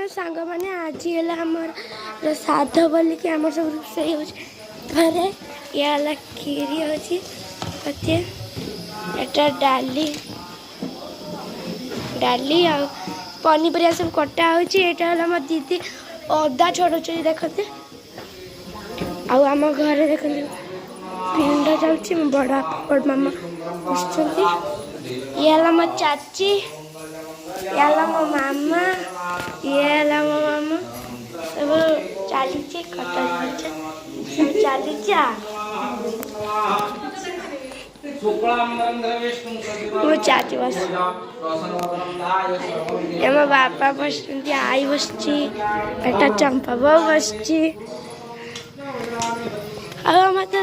सांग मैंने आज आमर साध बोल कि आम सब रोषे घरे या खीरी अच्छी एटा डाली डाली आ पनीपरिया सब कटा होता मो दीदी अदा छड़ुच देखते आम घर देखते पिंड चलती मो बड़ बड़ मामा ये मो चाची ये मो मामा ये मो मामा सब चली कटा सब चली मो चाची बस मो बापा बस आई बस चंपा बो बस मत